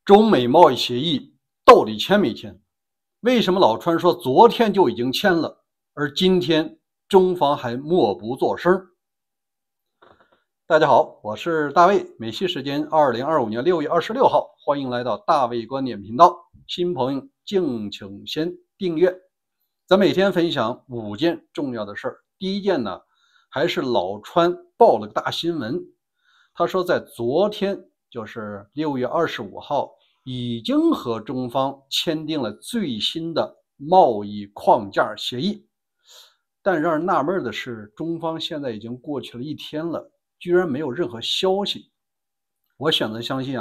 中美贸易协议到底签没签？为什么老川说昨天就已经签了，而今天中方还默不作声？大家好，我是大卫，美西时间2025年6月26号，欢迎来到大卫观点频道。新朋友敬请先订阅。咱每天分享5件重要的事儿。第一件呢，还是老川爆了个大新闻，他说在昨天，就是6月25号，已经和中方签订了最新的贸易框架协议。但让人纳闷的是，中方现在已经过去了1天了，居然没有任何消息。我选择相信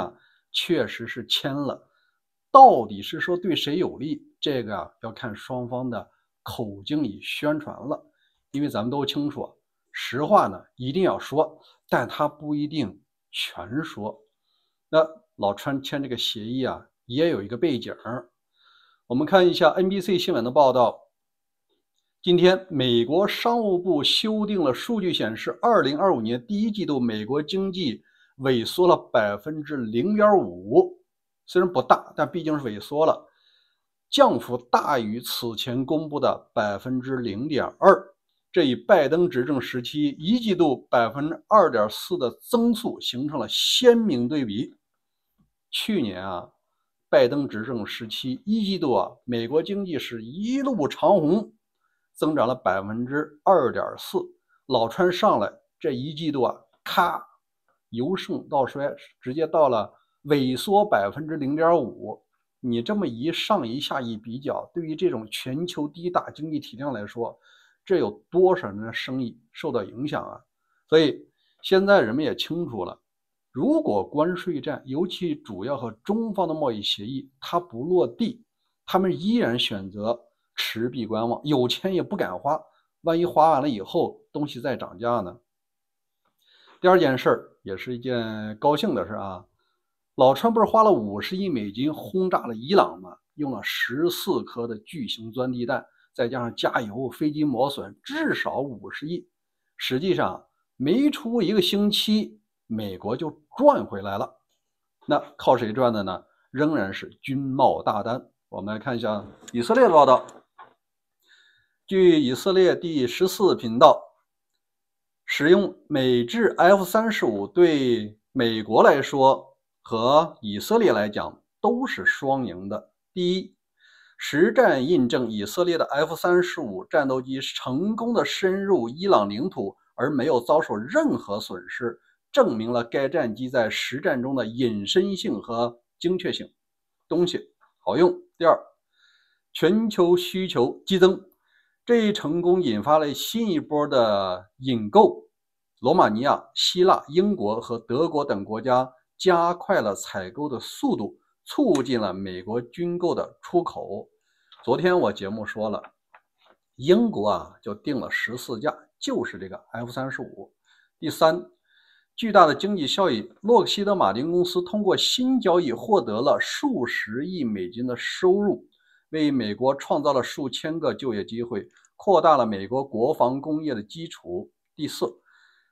确实是签了。到底是说对谁有利，这个要看双方的口径与宣传了。因为咱们都清楚，实话呢一定要说，但他不一定全说。那老川签这个协议也有一个背景。我们看一下 NBC 新闻的报道。今天，美国商务部修订了数据，显示2025年第1季度美国经济萎缩了 0.5%， 虽然不大，但毕竟是萎缩了，降幅大于此前公布的 0.2%， 这与拜登执政时期1季度 2.4% 的增速形成了鲜明对比。去年拜登执政时期1季度美国经济是一路长红，增长了 2.4%， 老川上来这1季度咔由盛到衰，直接到了萎缩 0.5%。 你这么一上一下一比较，对于这种全球第一大经济体量来说，这有多少人的生意受到影响所以现在人们也清楚了，如果关税战，尤其主要和中方的贸易协议它不落地，他们依然选择持币观望，有钱也不敢花，万一花完了以后东西再涨价呢？第二件事也是一件高兴的事老川不是花了50亿美金轰炸了伊朗吗？用了14颗的巨型钻地弹，再加上加油、飞机磨损，至少50亿。实际上没出1个星期，美国就赚回来了。那靠谁赚的呢？仍然是军贸大单。我们来看一下以色列的报道。据以色列第14频道，使用美制 F-35对美国来说和以色列来讲都是双赢的。第一，实战印证以色列的 F-35战斗机成功的深入伊朗领土而没有遭受任何损失，证明了该战机在实战中的隐身性和精确性，东西好用。第二，全球需求激增，这一成功引发了新一波的引购，罗马尼亚、希腊、英国和德国等国家加快了采购的速度，促进了美国军购的出口。昨天我节目说了，英国就订了14架，就是这个 F-35。第三，巨大的经济效益，洛克希德马丁公司通过新交易获得了数十亿美金的收入，为美国创造了数千个就业机会，扩大了美国国防工业的基础。第四，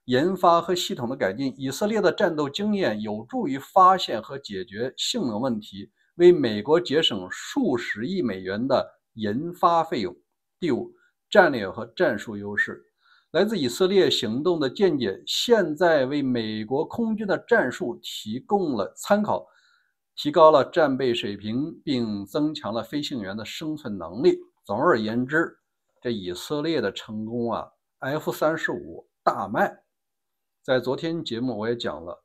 研发和系统的改进，以色列的战斗经验有助于发现和解决性能问题，为美国节省数十亿美元的研发费用。第五，战略和战术优势，来自以色列行动的见解现在为美国空军的战术提供了参考，提高了战备水平，并增强了飞行员的生存能力。总而言之，这以色列的成功F-35大卖。在昨天节目我也讲了，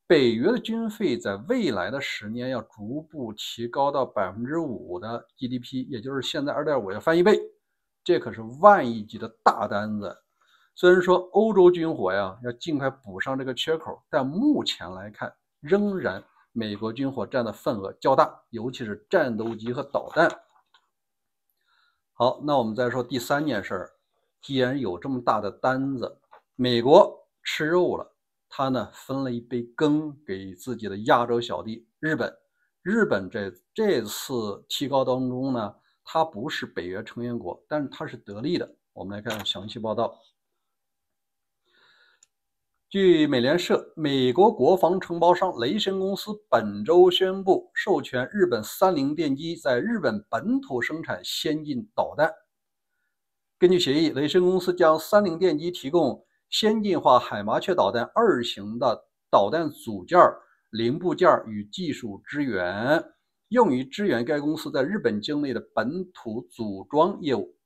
北约的军费在未来的10年要逐步提高到 5% 的 GDP， 也就是现在 2.5 要翻1倍，这可是万亿级的大单子。虽然说欧洲军火要尽快补上这个缺口，但目前来看，仍然美国军火占的份额较大，尤其是战斗机和导弹。好，那我们再说第3件事，既然有这么大的单子，美国吃肉了，他呢分了一杯羹给自己的亚洲小弟日本。日本这次提高当中呢，它不是北约成员国，但是它是得利的。我们来看详细报道。据美联社，美国国防承包商雷神公司本周宣布授权日本三菱电机在日本本土生产先进导弹。根据协议，雷神公司将三菱电机提供先进化海麻雀导弹2型的导弹组件、零部件与技术支援，用于支援该公司在日本境内的本土组装业务。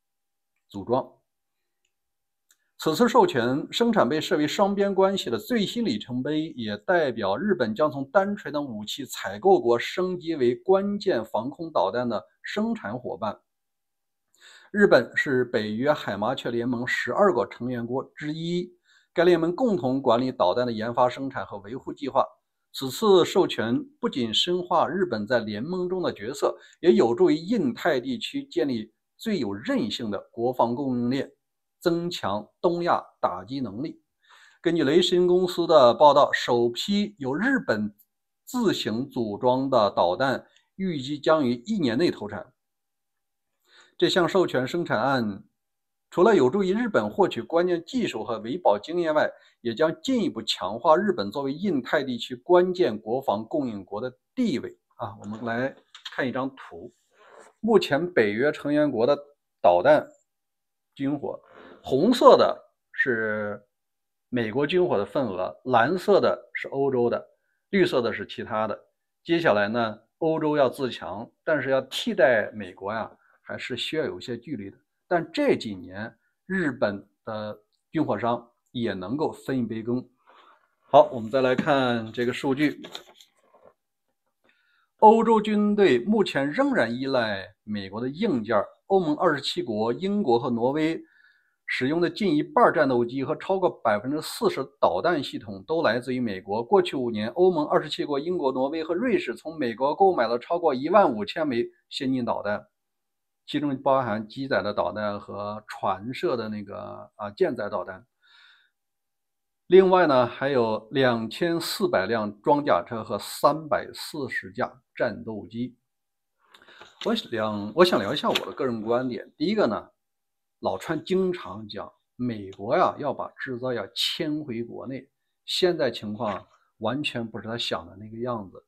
此次授权生产被视为双边关系的最新里程碑，也代表日本将从单纯的武器采购国升级为关键防空导弹的生产伙伴。日本是北约海麻雀联盟12个成员国之一，该联盟共同管理导弹的研发、生产和维护计划。此次授权不仅深化日本在联盟中的角色，也有助于印太地区建立最有韧性的国防供应链，增强东亚打击能力。根据雷神公司的报道，首批由日本自行组装的导弹预计将于1年内投产。这项授权生产案除了有助于日本获取关键技术和维保经验外，也将进一步强化日本作为印太地区关键国防供应国的地位。我们来看一张图。目前北约成员国的导弹军火，红色的是美国军火的份额，蓝色的是欧洲的，绿色的是其他的。接下来呢，欧洲要自强，但是要替代美国还是需要有一些距离的。但这几年日本的军火商也能够分一杯羹。好，我们再来看这个数据。欧洲军队目前仍然依赖美国的硬件，欧盟27国、英国和挪威使用的近1半战斗机和超过40%导弹系统都来自于美国。过去5年，欧盟27国、英国、挪威和瑞士从美国购买了超过15000枚先进导弹，其中包含机载的导弹和传射的舰载导弹。另外呢，还有2400辆装甲车和340架战斗机。我想聊一下我的个人观点。第一个呢，老川经常讲，美国要把制造业迁回国内，现在情况完全不是他想的那个样子。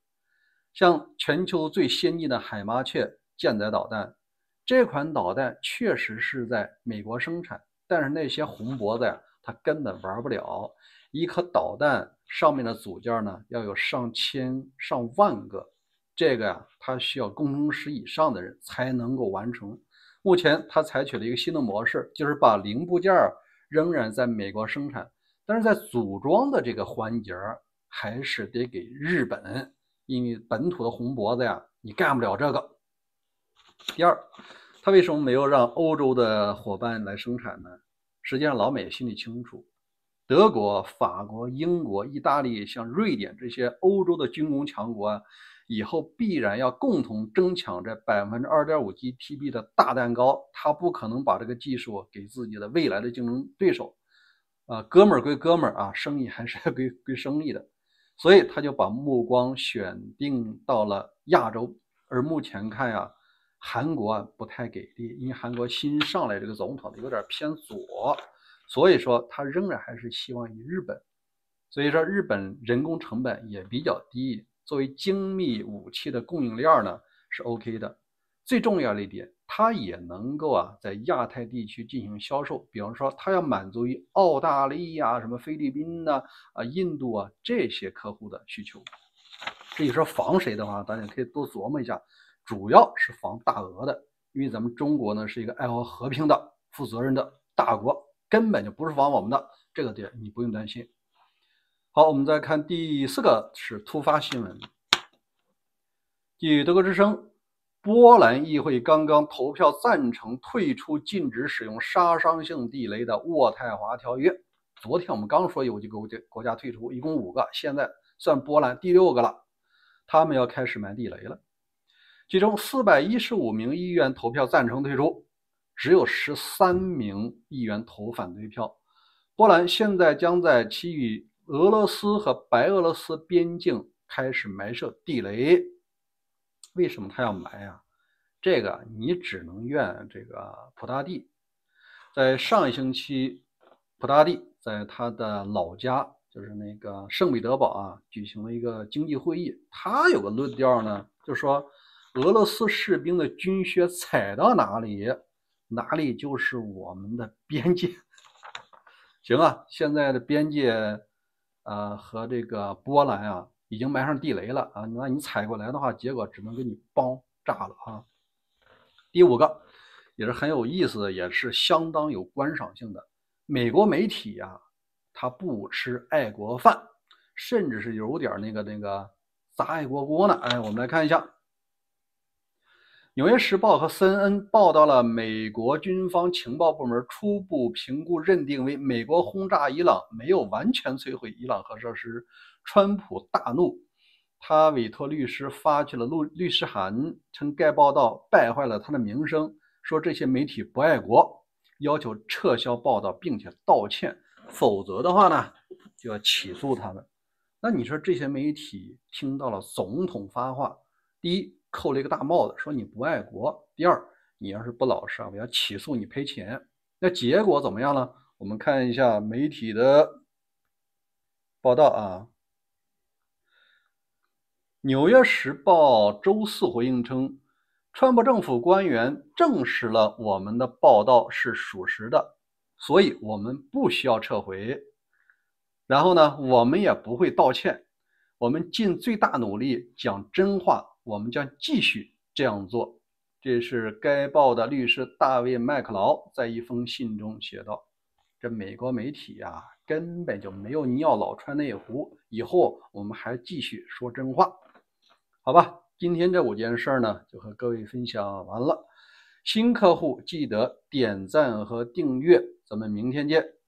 像全球最先进的海麻雀舰载导弹，这款导弹确实是在美国生产，但是那些红脖子它根本玩不了。一颗导弹上面的组件呢，要有上千上万个，这个它需要工程师以上的人才能够完成。目前它采取了一个新的模式，就是把零部件仍然在美国生产，但是在组装的这个环节还是得给日本，因为本土的红脖子你干不了这个。第二，他为什么没有让欧洲的伙伴来生产呢？实际上老美心里清楚，德国、法国、英国、意大利，像瑞典这些欧洲的军工强国以后必然要共同争抢这2.5 GDP 的大蛋糕，他不可能把这个技术给自己的未来的竞争对手。哥们儿归哥们儿生意还是要归生意的，所以他就把目光选定到了亚洲。而目前看韩国不太给力，因为韩国新上来这个总统有点偏左，所以说他仍然还是希望以日本。所以说日本人工成本也比较低，作为精密武器的供应链呢是 OK 的。最重要的一点，它也能够在亚太地区进行销售，比方说它要满足于澳大利亚、什么菲律宾印度这些客户的需求。至于说防谁的话，大家可以多琢磨一下，主要是防大俄的，因为咱们中国呢是一个爱好和平的、负责任的大国，根本就不是防我们的，这个点你不用担心。好，我们再看第4个是突发新闻。据德国之声，波兰议会刚刚投票赞成退出禁止使用杀伤性地雷的渥太华条约。昨天我们刚说有几个国家退出，一共5个，现在算波兰第6个了，他们要开始买地雷了。其中415名议员投票赞成退出，只有13名议员投反对票。波兰现在将在其与俄罗斯和白俄罗斯边境开始埋设地雷。为什么他要埋这个你只能怨这个普大帝。在上一星期，普大帝在他的老家就是那个圣彼得堡啊，举行了一个经济会议，他有个论调呢，就说俄罗斯士兵的军靴踩到哪里，哪里就是我们的边界。行啊，现在的边界和这个波兰啊已经埋上地雷了啊，那你踩过来的话，结果只能给你邦炸了啊。第五个也是很有意思的，也是相当有观赏性的，美国媒体啊，他不吃爱国饭，甚至是有点那个砸爱国锅呢。哎，我们来看一下，《纽约时报》和 CNN 报道了美国军方情报部门初步评估认定为美国轰炸伊朗没有完全摧毁伊朗核设施。川普大怒，他委托律师发去了律师函，称该报道败坏了他的名声，说这些媒体不爱国，要求撤销报道并且道歉，否则的话呢就要起诉他们。那你说这些媒体听到了总统发话，第一扣了一个大帽子，说你不爱国；第二，你要是不老实啊，我要起诉你赔钱。那结果怎么样呢？我们看一下媒体的报道啊。纽约时报周四回应称，川普政府官员证实了我们的报道是属实的，所以我们不需要撤回。然后呢，我们也不会道歉，我们尽最大努力讲真话，我们将继续这样做。这是该报的律师大卫·麦克劳在一封信中写道。这美国媒体啊，根本就没有尿老川那一壶，以后我们还继续说真话。好吧，今天这5件事呢，就和各位分享完了。新客户记得点赞和订阅，咱们明天见。